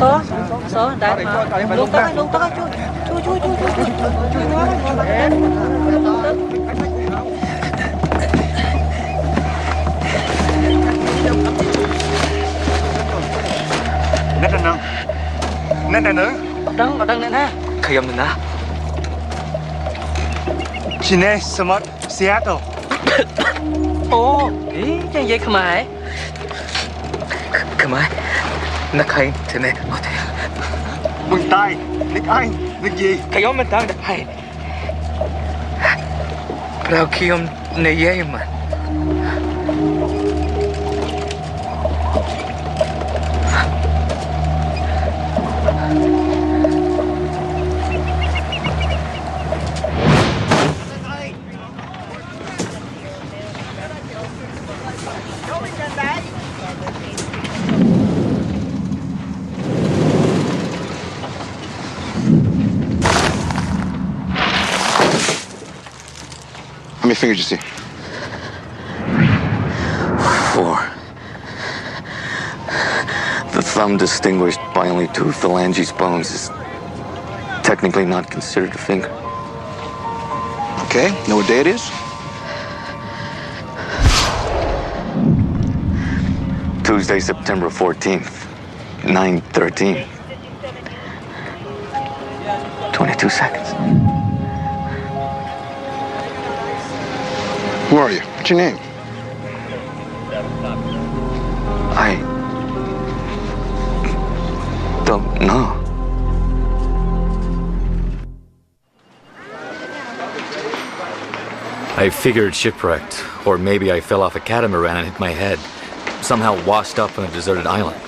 số đây luôn tới chui 어떤 는 해? 그게 없는 나? Chine, Samut, Seattle. Ồ, ý, cái gì không mày? 그 말? 나 가인 되네 어때? Mừng tay, nước Anh, nước gì? Cái ông mình tao đã hay. Pero khi ông này dễ mà. How many fingers you see? 4. The thumb, distinguished by only 2 phalanges bones, is technically not considered a finger. Okay, know what day it is? Tuesday, September 14th, 9:13. 22 seconds. Who are you? What's your name? I don't know. I figured shipwrecked, or maybe I fell off a catamaran and hit my head. Somehow washed up on a deserted island.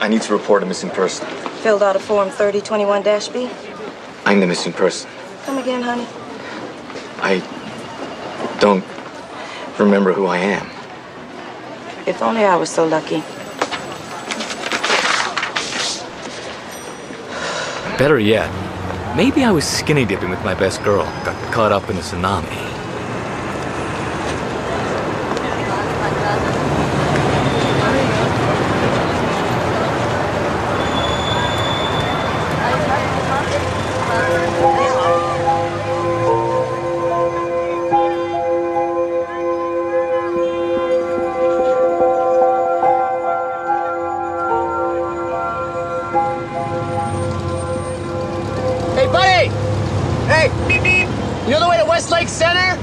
I need to report a missing person. Filled out a form 3021-B. I'm the missing person. Come again, honey. I don't remember who I am. If only I was so lucky. Better yet, maybe I was skinny dipping with my best girl, got caught up in a tsunami. Hey, buddy! Hey! You know the way to Westlake Center?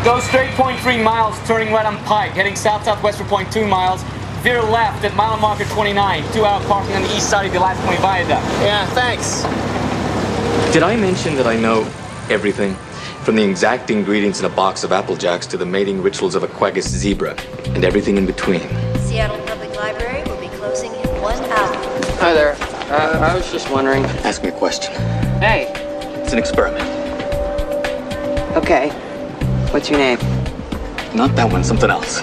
Go straight 0.3 miles, turning right on Pike, heading south-southwest for 0.2 miles. Veer left at mile marker 29, 2-hour parking on the east side of the last point viaduct. Yeah, thanks. Did I mention that I know everything? From the exact ingredients in a box of Apple Jacks to the mating rituals of a Quaggas zebra, and everything in between. Seattle Public Library will be closing in 1 hour. Hi there. I was just wondering. Ask me a question. Hey. It's an experiment. Okay. What's your name? Not that one, something else.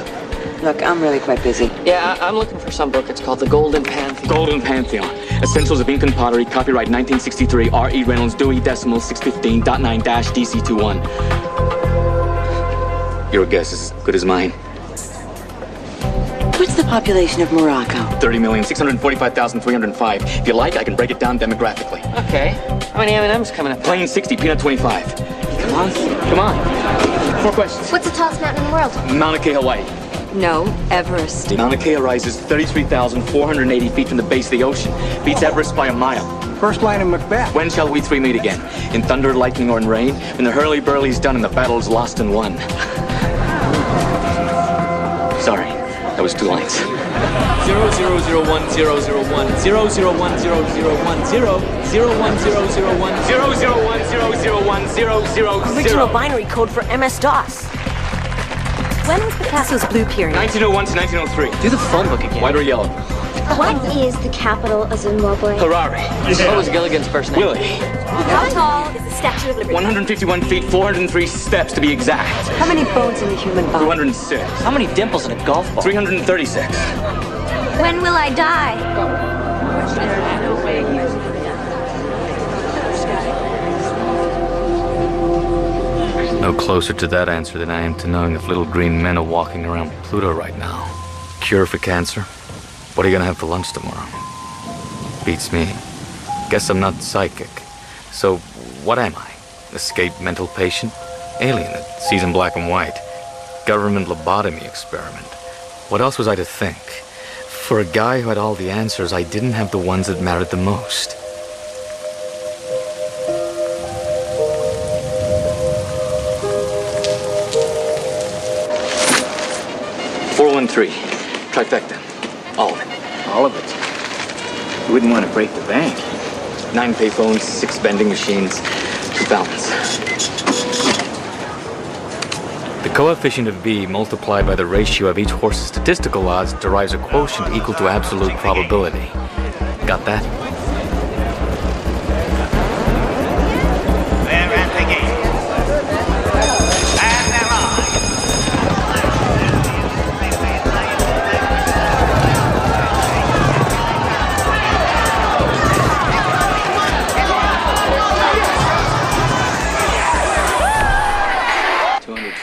Look, I'm really quite busy. Yeah, I'm looking for some book. It's called The Golden Pantheon. Golden Pantheon. Essentials of Incan Pottery, copyright 1963, R.E. Reynolds, Dewey Decimal 615.9-DC21. Your guess is as good as mine. What's the population of Morocco? 30,645,305. If you like, I can break it down demographically. Okay. How many M&Ms coming up? Plain 60, peanut 25. Come on. Come on. 4 questions. What's the tallest mountain in the world? Mauna Kea, Hawaii. No, Everest. Mauna Kea rises 33,480 feet from the base of the ocean. Beats Everest by a mile. First line of Macbeth. When shall we three meet again? In thunder, lightning, or in rain? When the hurly-burly's done and the battle's lost and won. Sorry, that was 2 lines. 0001001 001 001 Original binary code for MS-DOS. When was Picasso's blue period? 1901 to 1903. Do the phone book again. White or yellow? What is the capital of Zimbabwe? Harare. What was Gilligan's first name? Willie. How tall is the Statue of Liberty? 151 feet, 403 steps to be exact. How many bones in the human body? 206. How many dimples in a golf ball? 336. When will I die? No closer to that answer than I am to knowing if little green men are walking around Pluto right now. Cure for cancer? What are you gonna have for lunch tomorrow? Beats me. Guess I'm not psychic. So, what am I? Escaped mental patient? Alien that sees in black and white? Government lobotomy experiment? What else was I to think? For a guy who had all the answers, I didn't have the ones that mattered the most. Trifecta. All of it. All of it? You wouldn't want to break the bank. 9 payphones, 6 vending machines, 2 fountains. The coefficient of B multiplied by the ratio of each horse's statistical odds derives a quotient equal to absolute probability. Got that? They're at the game. And they're on.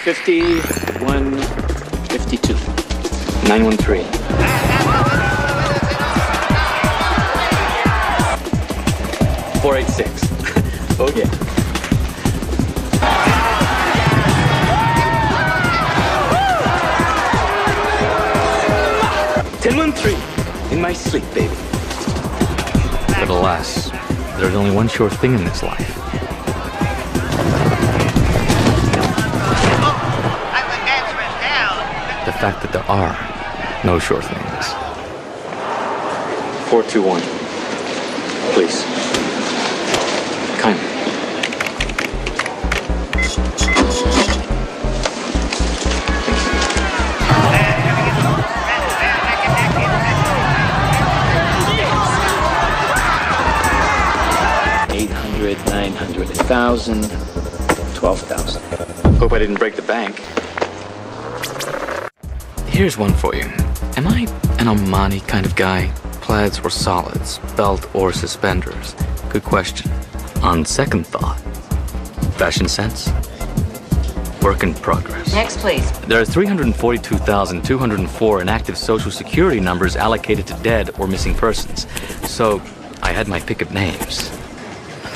50, 152. 913. $486. Oh, yeah. $1013. In my sleep, baby. But alas, there's only one sure thing in this life. The fact that there are no sure things. 421. Please. Kindly. $800, $900, $1,000, $12,000. Hope I didn't break the bank. Here's one for you. Am I an Armani kind of guy? Plaids or solids? Belt or suspenders? Good question. On second thought, fashion sense? Work in progress. Next, please. There are 342,204 inactive Social Security numbers allocated to dead or missing persons. So, I had my pick of names.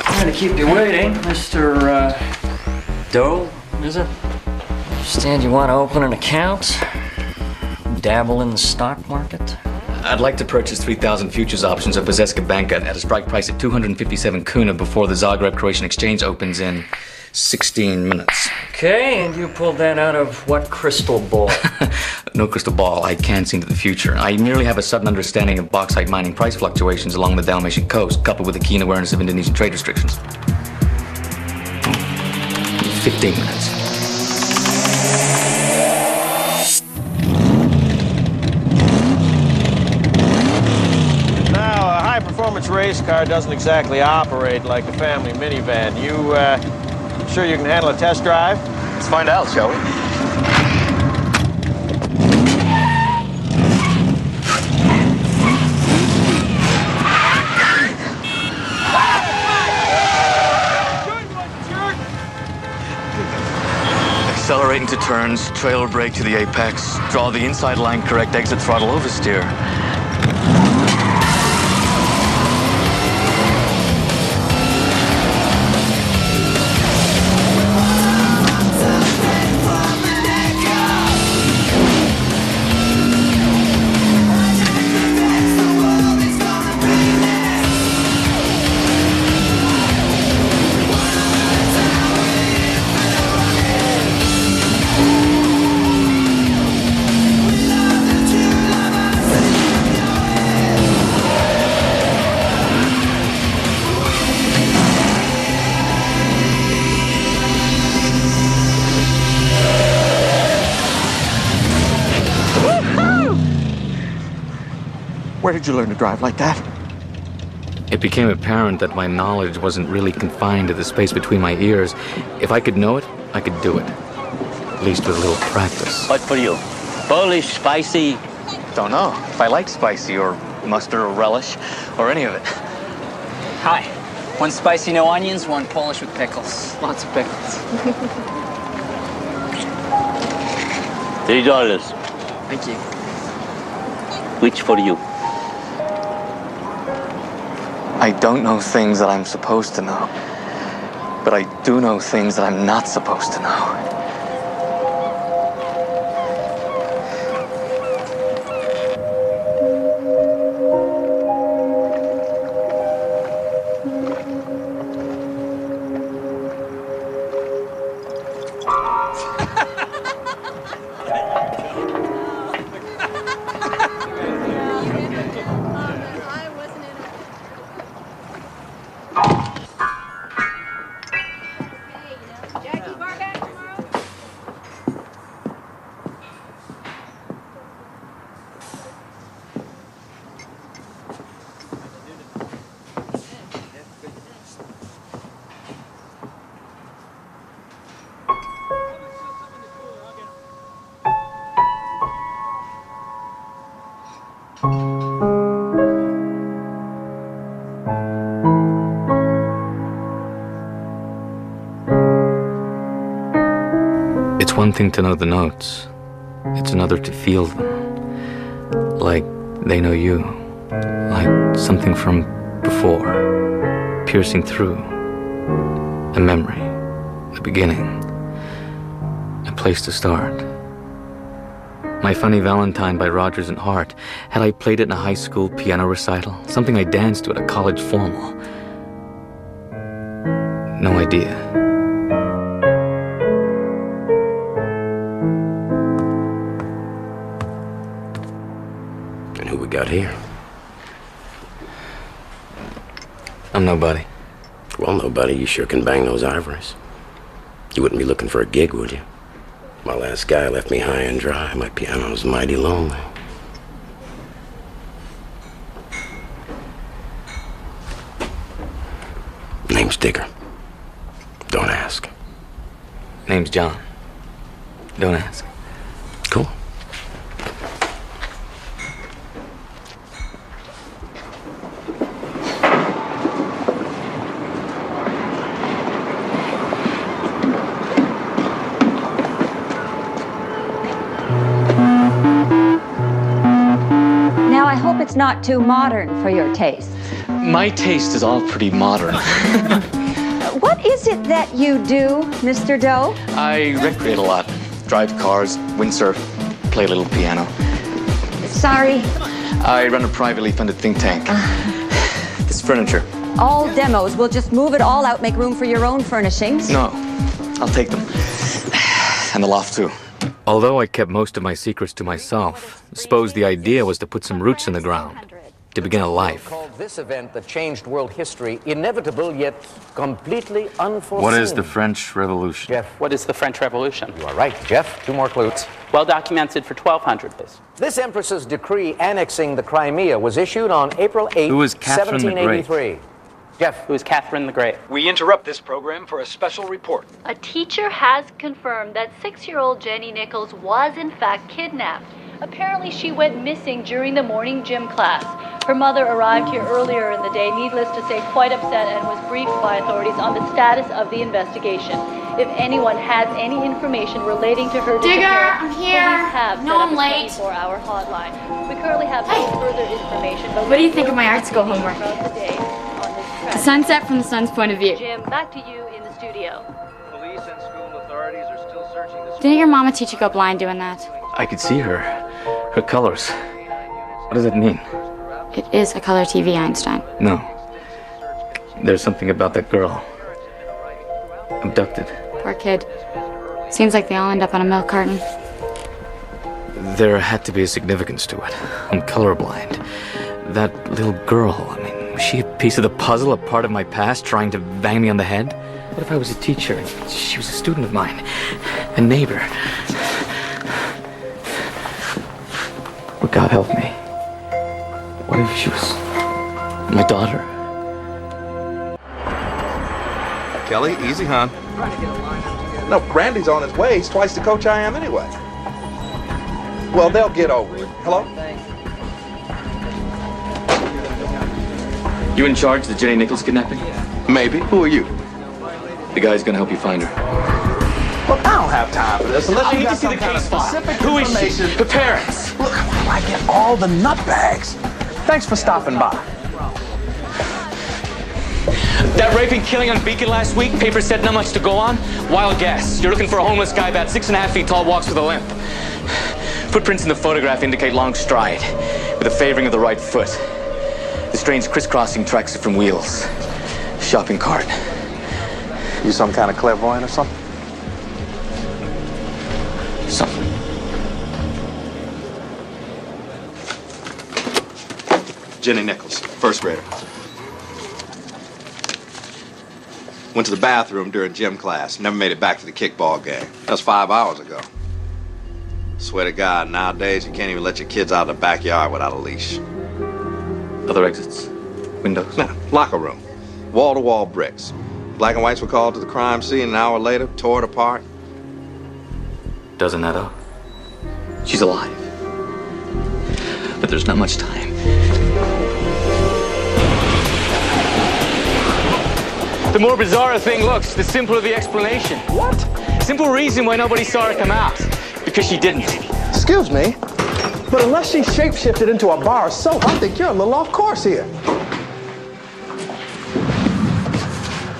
Sorry to keep you waiting, Mr. Doe, is it? Understand you want to open an account? Dabble in the stock market? I'd like to purchase 3,000 futures options of Poseska Banka at a strike price of 257 kuna before the Zagreb Croatian Exchange opens in 16 minutes. Okay, and you pulled that out of what crystal ball? No crystal ball. I can't see into the future. I merely have a sudden understanding of bauxite mining price fluctuations along the Dalmatian coast, coupled with a keen awareness of Indonesian trade restrictions. 15 minutes. High-performance race car doesn't exactly operate like a family minivan. You sure you can handle a test drive? Let's find out, shall we? Accelerate into turns, trailer brake to the apex, draw the inside line correct, exit throttle oversteer. Where did you learn to drive like that? It became apparent that my knowledge wasn't really confined to the space between my ears. If I could know it, I could do it. At least with a little practice. What for you? Polish, spicy? Don't know if I like spicy or mustard or relish or any of it. Hi. One spicy, no onions, one Polish with pickles. Lots of pickles. $3. Thank you. Which for you? I don't know things that I'm supposed to know, but I do know things that I'm not supposed to know. It's one thing to know the notes. It's another to feel them. Like they know you. Like something from before. Piercing through. A memory. A beginning. A place to start. My Funny Valentine by Rodgers and Hart. Had I played it in a high school piano recital? Something I danced to at a college formal? No idea. And who we got here? I'm nobody. Well, nobody, you sure can bang those ivories. You wouldn't be looking for a gig, would you? My last guy left me high and dry. My piano's mighty lonely. Name's Digger. Don't ask. Name's John. Don't ask. Cool. Now, I hope it's not too modern for your taste. My taste is all pretty modern. What is it that you do, Mr. Doe? I recreate a lot. Drive cars, windsurf, play a little piano. Sorry. I run a privately funded think tank. This furniture. All demos. We'll just move it all out, make room for your own furnishings. No, I'll take them. And the loft, too. Although I kept most of my secrets to myself, suppose the idea was to put some roots in the ground, to begin a life. Called this event that changed world history inevitable yet completely unforeseen. What is the French Revolution? Jeff. What is the French Revolution? You are right, Jeff. 2 more clues. Well documented for 1200 days. This empress's decree annexing the Crimea was issued on April 8, Who was Catherine the Great? 1783. Jeff. Who is Catherine the Great? We interrupt this program for a special report. A teacher has confirmed that 6-year-old Jenny Nichols was in fact kidnapped. Apparently she went missing during the morning gym class. Her mother arrived here earlier in the day, needless to say quite upset, and was briefed by authorities on the status of the investigation. If anyone has any information relating to her Digger, disappearance, I'm here. police have No, set up I'm a late. 24-hour hotline. We currently have no further information, but What do you think of my art school homework? The sunset from the sun's point of view. Jim, back to you in the studio. Police and school authorities are still searching the Didn't your mama teach you go blind doing that? I could see her colors. What does it mean? It is a color TV, Einstein. No. There's something about that girl. Abducted. Poor kid. Seems like they all end up on a milk carton. There had to be a significance to it. I'm colorblind. That little girl, I mean, was she a piece of the puzzle, a part of my past, trying to bang me on the head? What if I was a teacher and she was a student of mine? A neighbor? Well, God help me. What if she was my daughter? Kelly, easy, hon. No, Randy's on his way. He's twice the coach I am anyway. Well, they'll get over it. Hello? You in charge of the Jenny Nichols kidnapping? Maybe. Who are you? The guy's gonna help you find her. Look, I don't have time for this unless I you need got to see some the kind of case file. specific Who is she? information. The parents. Look, I get all the nutbags. Thanks for stopping by. That rape and killing on Beacon last week, paper said not much to go on. Wild guess. You're looking for a homeless guy about 6.5 feet tall, walks with a limp. Footprints in the photograph indicate long stride, with a favoring of the right foot. The strange crisscrossing tracks are from wheels. Shopping cart. You some kind of clairvoyant or something? Something. Jenny Nichols, first grader. Went to the bathroom during gym class. Never made it back to the kickball game. That was 5 hours ago. Swear to God, nowadays you can't even let your kids out of the backyard without a leash. Other exits? Windows? Nah, locker room. Wall-to-wall bricks. Black and whites were called to the crime scene an hour later, tore it apart. Doesn't add up. She's alive. But there's not much time. The more bizarre a thing looks, the simpler the explanation. What? Simple reason why nobody saw her come out. Because she didn't. Excuse me, but unless she shapeshifted into a bar of soap, I think you're a little off course here.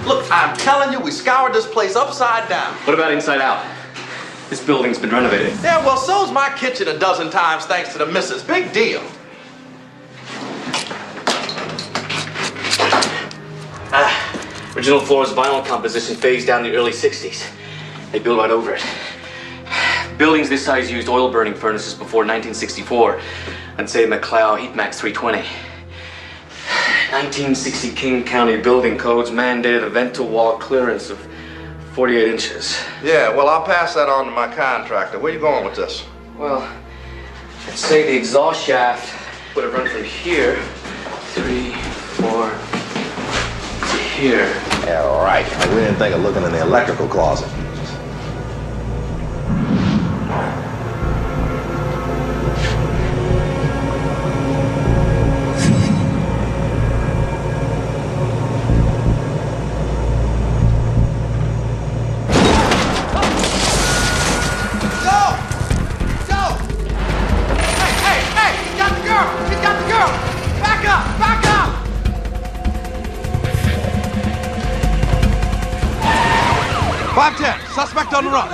Look, I'm telling you, we scoured this place upside down. What about inside out? This building's been renovated. Yeah, well, so's my kitchen a dozen times thanks to the missus. Big deal. Original floor's vinyl composition phased down in the early 60s. They built right over it. Buildings this size used oil burning furnaces before 1964 and say McLeod Heatmax 320. 1960 King County building codes mandated a vent-to-wall clearance of 48 inches. Yeah, well, I'll pass that on to my contractor. Where you going with this? Well, I'd say the exhaust shaft would have run from here, 3, 4, to here. Yeah, right. Like we didn't think of looking in the electrical closet. Suspect on the run.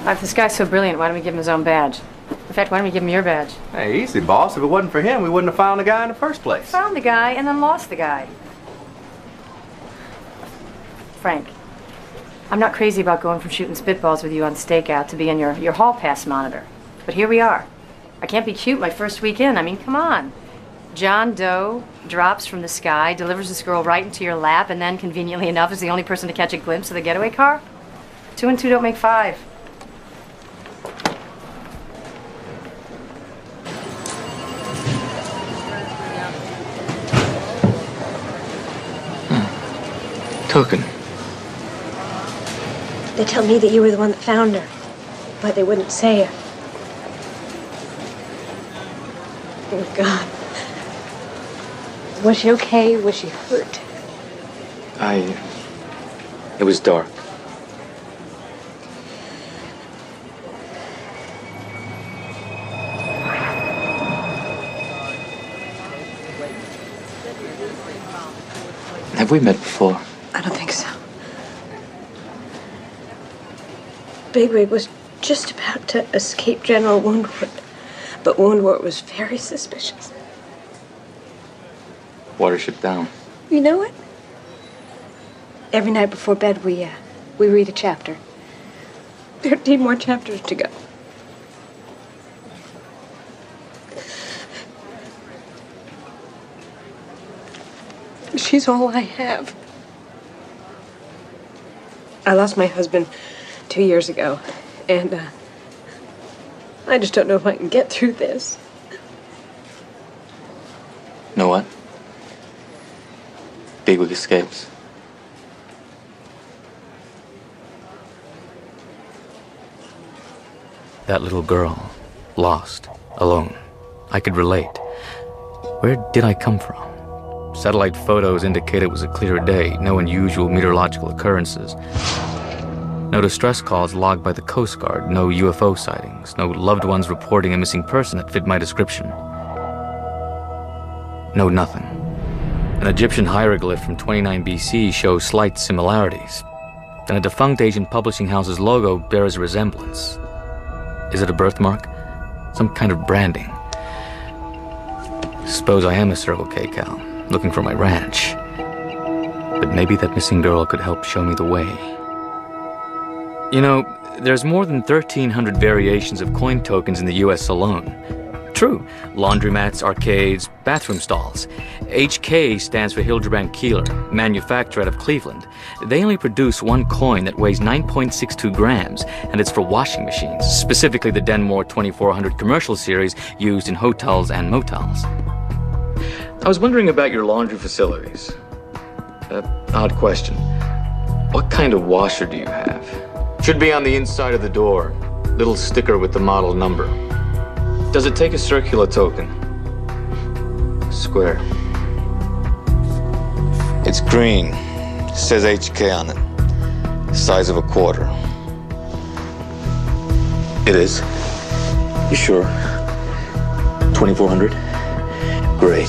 If this guy's so brilliant, why don't we give him his own badge? In fact, why don't we give him your badge? Hey, easy, boss. If it wasn't for him, we wouldn't have found the guy in the first place. Found the guy and then lost the guy. Frank, I'm not crazy about going from shooting spitballs with you on stakeout to being your hall pass monitor. But here we are. I can't be cute my first week in. I mean, come on. John Doe drops from the sky, delivers this girl right into your lap, and then, conveniently enough, is the only person to catch a glimpse of the getaway car? 2 and 2 don't make 5. Token. They tell me that you were the one that found her, but they wouldn't say it. Oh, God. Was she okay? Was she hurt? It was dark. Have we met before? I don't think so. Bigwig was just about to escape General Woundwort, but Woundwort was very suspicious. Watership down. You know what? Every night before bed, we read a chapter. 13 more chapters to go. She's all I have. I lost my husband 2 years ago, and I just don't know if I can get through this. Know what? Gateway escapes. That little girl, lost, alone. I could relate. Where did I come from? Satellite photos indicate it was a clear day, no unusual meteorological occurrences. No distress calls logged by the Coast Guard, no UFO sightings, no loved ones reporting a missing person that fit my description. No nothing. An Egyptian hieroglyph from 29 BC shows slight similarities, and a defunct Asian publishing house's logo bears a resemblance. Is it a birthmark? Some kind of branding? Suppose I am a Circle K cow, looking for my ranch. But maybe that missing girl could help show me the way. You know, there's more than 1,300 variations of coin tokens in the US alone. True, laundromats, arcades, bathroom stalls. HK stands for Hildebrand Keeler, manufacturer out of Cleveland. They only produce one coin that weighs 9.62 grams, and it's for washing machines, specifically the Denmore 2400 commercial series used in hotels and motels. I was wondering about your laundry facilities. Odd question. What kind of washer do you have? Should be on the inside of the door. Little sticker with the model number. Does it take a circular token? Square. It's green. It says HK on it. Size of a quarter. It is. You sure? 2400? Great.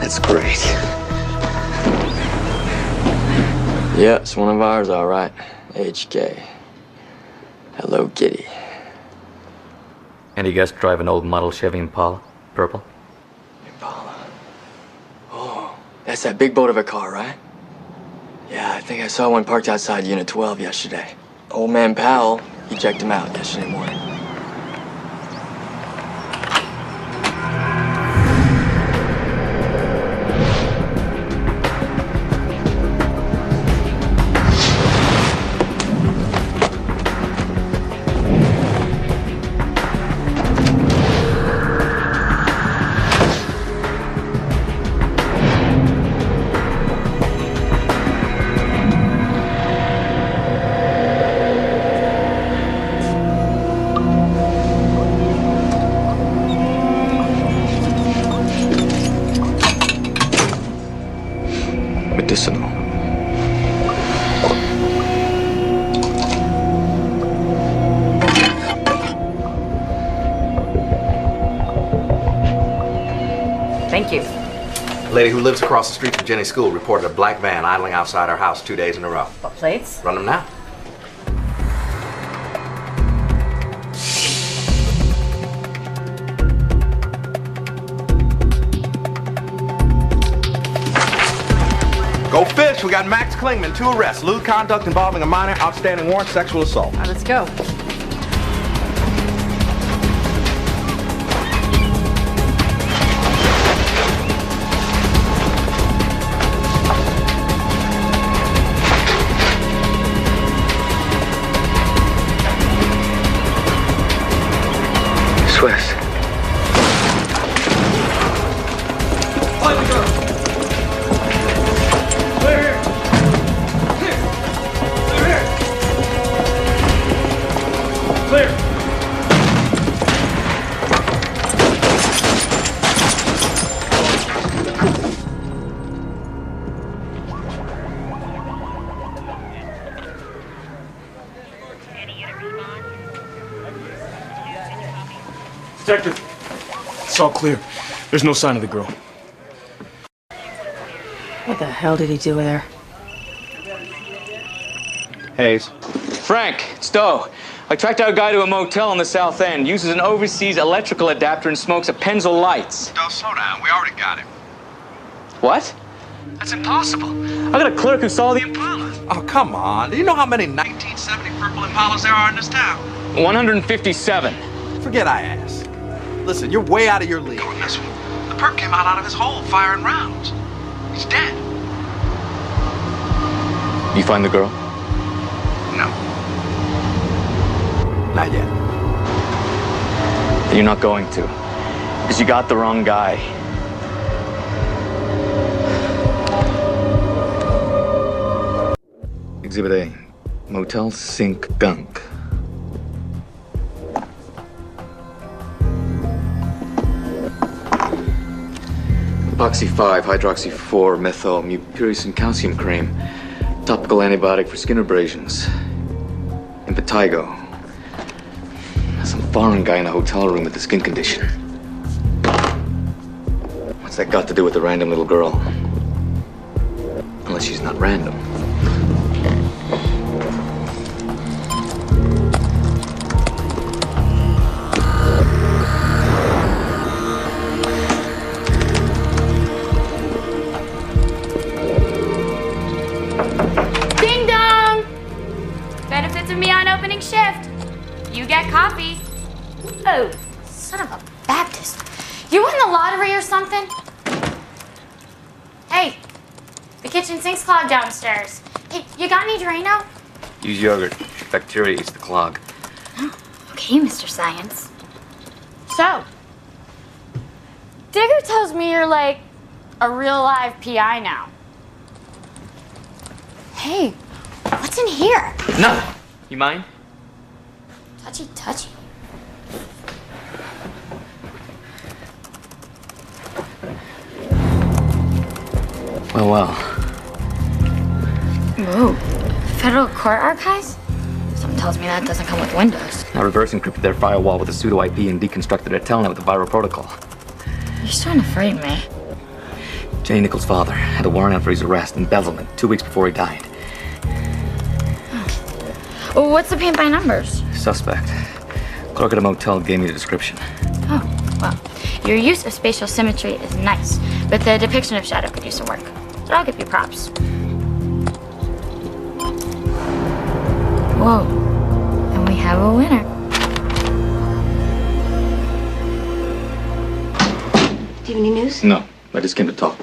That's great. Yeah, it's one of ours, all right. HK. Hello, Kitty. Any guess drive an old model Chevy Impala? Purple? Impala. Oh, that's that big boat of a car, right? Yeah, I think I saw one parked outside Unit 12 yesterday. Old man Powell, he checked him out yesterday morning. Medicinal. Thank you. Lady who lives across the street from Jenny's school reported a black van idling outside her house 2 days in a row. What plates? Run them now. Go fish. We got Max Klingman, 2 arrests. Lewd conduct involving a minor, outstanding warrant, sexual assault. All right, let's go. Swiss. Find the girl. Clear here. Clear. Clear here. Clear. Detective, it's all clear. There's no sign of the girl. What the hell did he do with her? Hayes. Frank, it's Doe. I tracked out a guy to a motel on the South End, uses an overseas electrical adapter and smokes a Pennzoil Lights. Doe, slow down. We already got him. What? That's impossible. I got a clerk who saw the Impala. Oh, come on. Do you know how many 1970 purple Impalas there are in this town? 157. Forget I asked. Listen, you're way out of your league. Going this one. The perp came out of his hole firing rounds. He's dead. You find the girl? No. Not yet. You're not going to. Because you got the wrong guy. Exhibit A. Motel sink gunk. Epoxy 5, hydroxy 4, methyl, mupirocin calcium cream. Topical antibiotic for skin abrasions. Impetigo. Some foreign guy in a hotel room with a skin condition. What's that got to do with the random little girl? Unless she's not random. Ding dong! Benefits of me on opening shift. You get coffee. Oh, son of a Baptist. You won the lottery or something? Hey, the kitchen sink's clogged downstairs. Hey, you got any Drano? Use yogurt. Bacteria eats the clog. Okay, Mr. Science. So, Digger tells me you're like a real live PI now. Hey, what's in here? No! You mind? Touchy, touchy. Well. Whoa, federal court archives? Something tells me that doesn't come with Windows. I reverse encrypted their firewall with a pseudo IP and deconstructed their telnet with a viral protocol. You're starting to frighten me. Jenny Nichols' father had a warrant out for his arrest, embezzlement, 2 weeks before he died. Well, what's the paint by numbers? Suspect. Clerk at a motel gave me the description. Oh, well, your use of spatial symmetry is nice, but the depiction of shadow could use some work. So I'll give you props. Whoa, and we have a winner. Do you have any news? No, I just came to talk.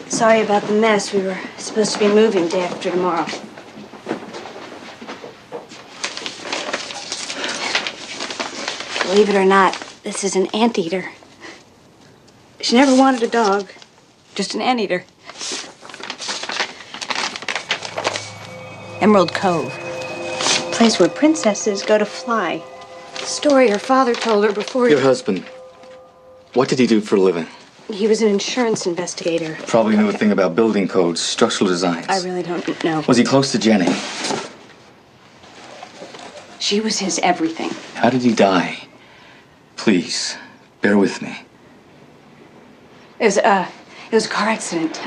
Sorry about the mess. We were supposed to be moving day after tomorrow. Believe it or not, this is an anteater. She never wanted a dog, just an anteater. Emerald Cove, place where princesses go to fly. Story her father told her before Your husband, what did he do for a living? He was an insurance investigator. Probably knew a thing about building codes, structural designs. I really don't know. Was he close to Jenny? She was his everything. How did he die? Please, bear with me. It was a car accident.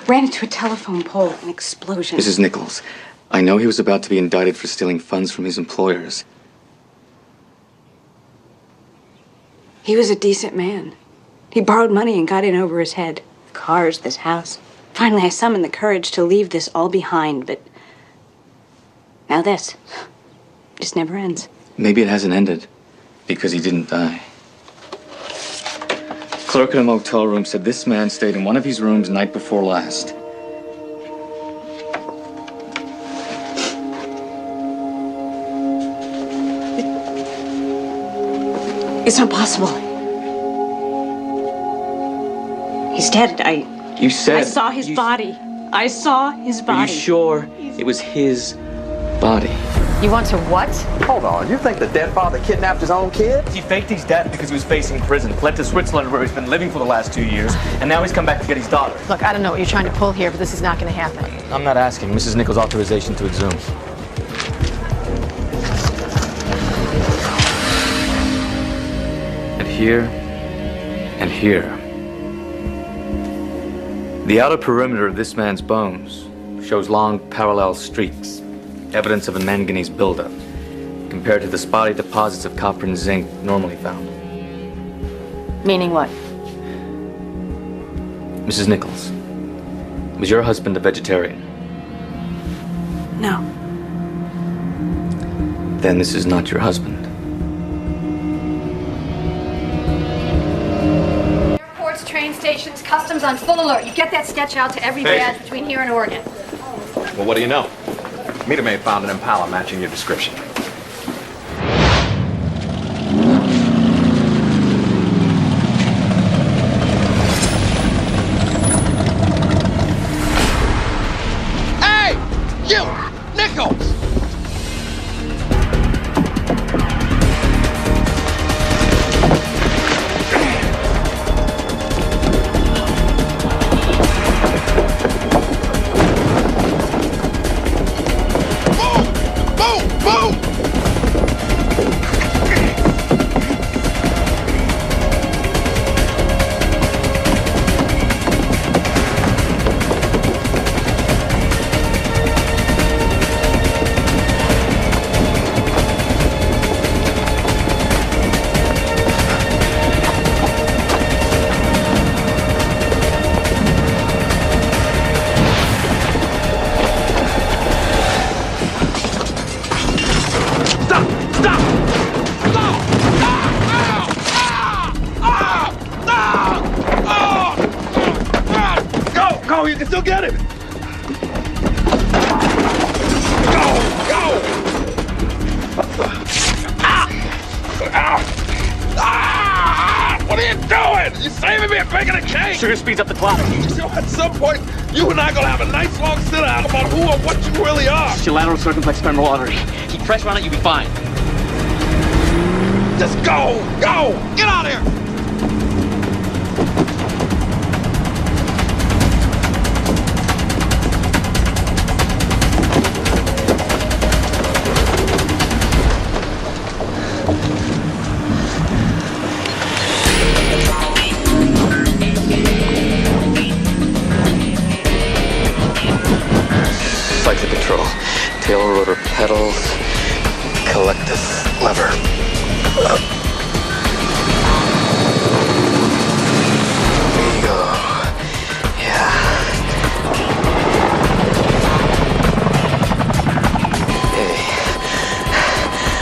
Ran into a telephone pole, an explosion. Mrs. Nichols, I know he was about to be indicted for stealing funds from his employers. He was a decent man. He borrowed money and got in over his head. Cars, this house. Finally, I summoned the courage to leave this all behind, but now this just never ends. Maybe it hasn't ended because he didn't die. Clerk in a motel room said this man stayed in one of his rooms night before last. It's not possible. He's dead. You said... I saw his body. I saw his body. Are you sure it was his body? You want to what? Hold on. You think the dead father kidnapped his own kid? He faked his death because he was facing prison, fled to Switzerland where he's been living for the last 2 years, and now he's come back to get his daughter. Look, I don't know what you're trying to pull here, but this is not going to happen. I'm not asking. Mrs. Nichols' authorization to exhume. And here, and here. The outer perimeter of this man's bones shows long parallel streaks, evidence of a manganese buildup, compared to the spotty deposits of copper and zinc normally found. Meaning what? Mrs. Nichols, was your husband a vegetarian? No. Then this is not your husband. Airports, train stations, customs on full alert. You get that sketch out to every badge between here and Oregon. Well, what do you know? Meter maid found an Impala matching your description. What are you doing? You saving me and baking a cake? Sugar speeds up the clock. So at some point, you and I are gonna have a nice long sit-down about who or what you really are. It's your lateral circumflex femoral artery. Keep pressure on it, you'll be fine. Just go! Go! Get out of here! Cycle control. Tail rotor pedals. Collect this lever. There you go. Yeah. Hey.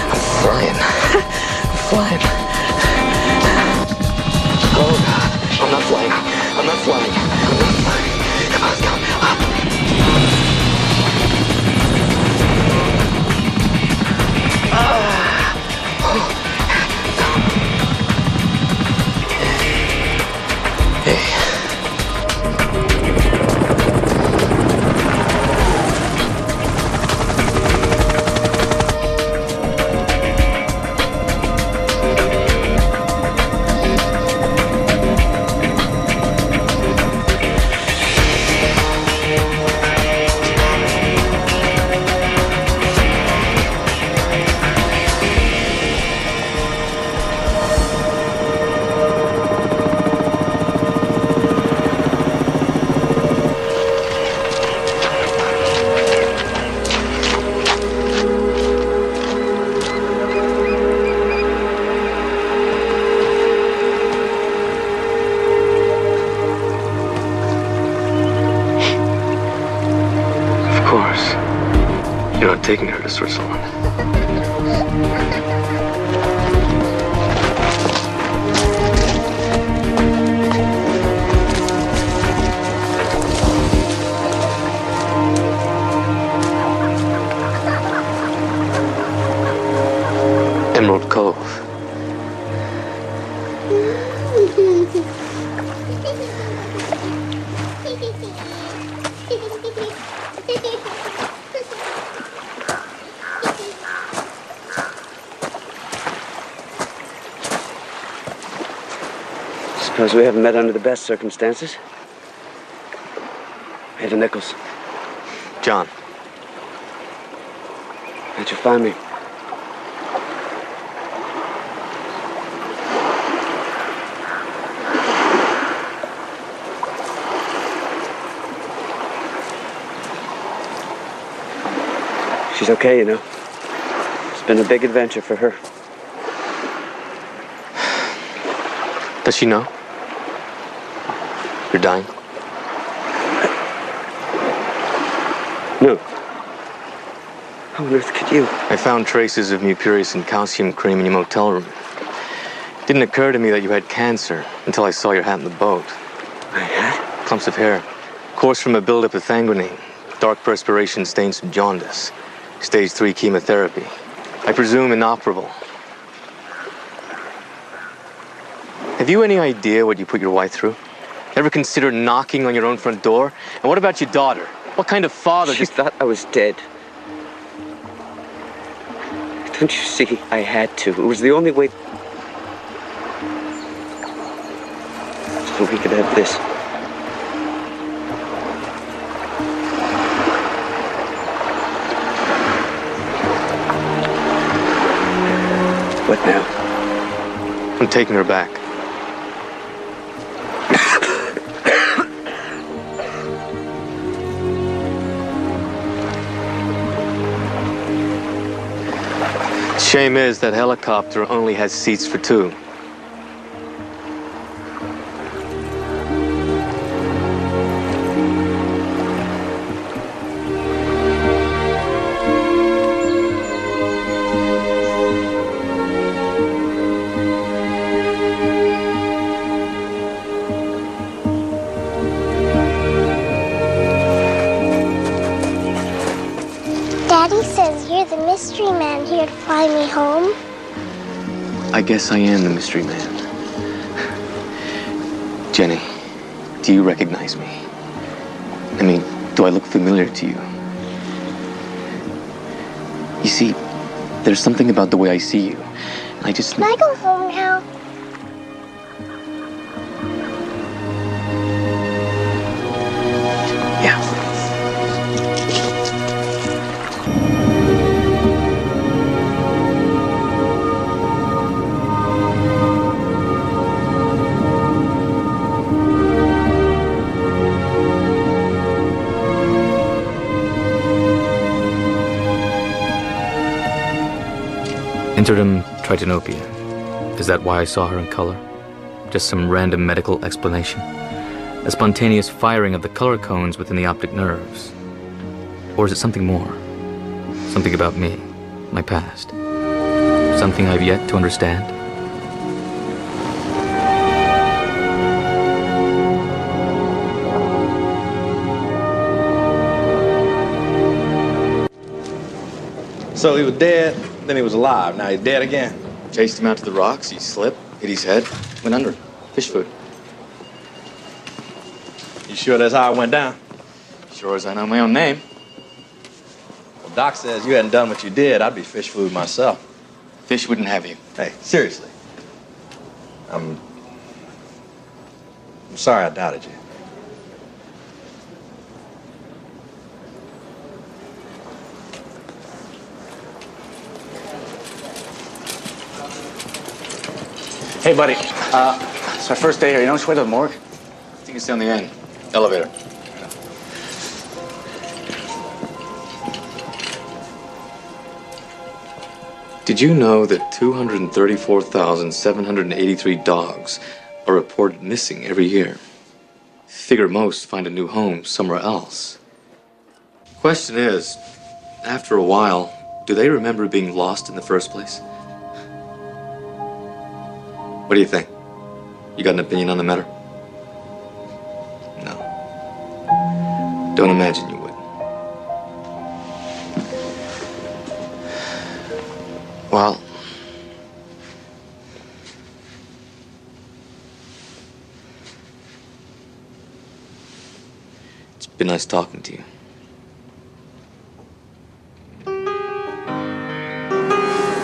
I'm flying. I'm flying. Oh God. I'm not flying. I'm not flying. I'm not flying. Come on, come up. You're not taking her to Switzerland. Emerald Cove. Suppose we haven't met under the best circumstances. Ada Nichols. John. How'd you find me? She's okay, you know. It's been a big adventure for her. Does she know? You're dying? No. How on earth could you? I found traces of mupirus and calcium cream in your motel room. It didn't occur to me that you had cancer until I saw your hat in the boat. My hat? Clumps of hair. Course from a buildup of thangolene. Dark perspiration stains of jaundice. Stage 3 chemotherapy. I presume inoperable. Have you any idea what you put your wife through? Ever consider knocking on your own front door? And what about your daughter? What kind of father? She thought I was dead. Don't you see? I had to. It was the only way. So we could have this. What now? I'm taking her back. Shame is that helicopter only has seats for two. mystery man here to fly me home? I guess I am the mystery man. Jenny, do you recognize me? I mean, do I look familiar to you? You see, there's something about the way I see you. I just... Can I go home now? Yeah. Interim tritanopia. Is that why I saw her in color? Just some random medical explanation? A spontaneous firing of the color cones within the optic nerves? Or is it something more? Something about me, my past? Something I've yet to understand? So he was dead, then he was alive. Now he's dead again. Chased him out to the rocks. He slipped, hit his head, went under. Fish food. You sure that's how it went down? Sure as I know my own name. Well, Doc says you hadn't done what you did. I'd be fish food myself. Fish wouldn't have you. Hey, seriously. I'm sorry I doubted you. Hey, buddy. It's our first day here. You know which way to the morgue? I think it's down the end. Elevator. Did you know that 234,783 dogs are reported missing every year? Figure most find a new home somewhere else. Question is, after a while, do they remember being lost in the first place? What do you think? You got an opinion on the matter? No. Don't imagine you would. Well, it's been nice talking to you.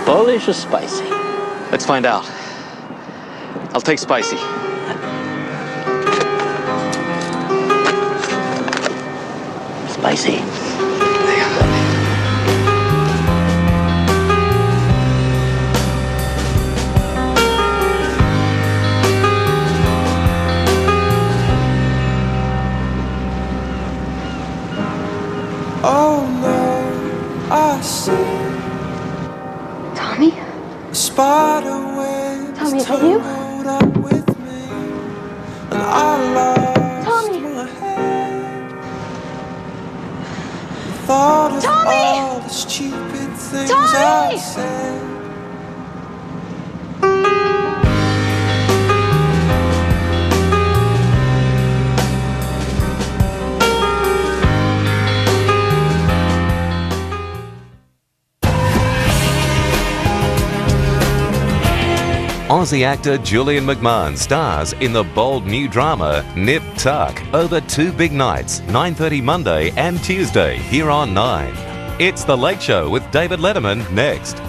Polish or spicy? Let's find out. I'll take spicy. Spicy. Oh no, I see. Tommy? A spider web Tommy, is it you? up with me, and I lost Tommy! my head. Thought of Tommy! all the stupid things Tommy! I said. Aussie actor Julian McMahon stars in the bold new drama Nip Tuck over 2 big nights, 9:30 Monday and Tuesday here on 9. It's The Late Show with David Letterman next.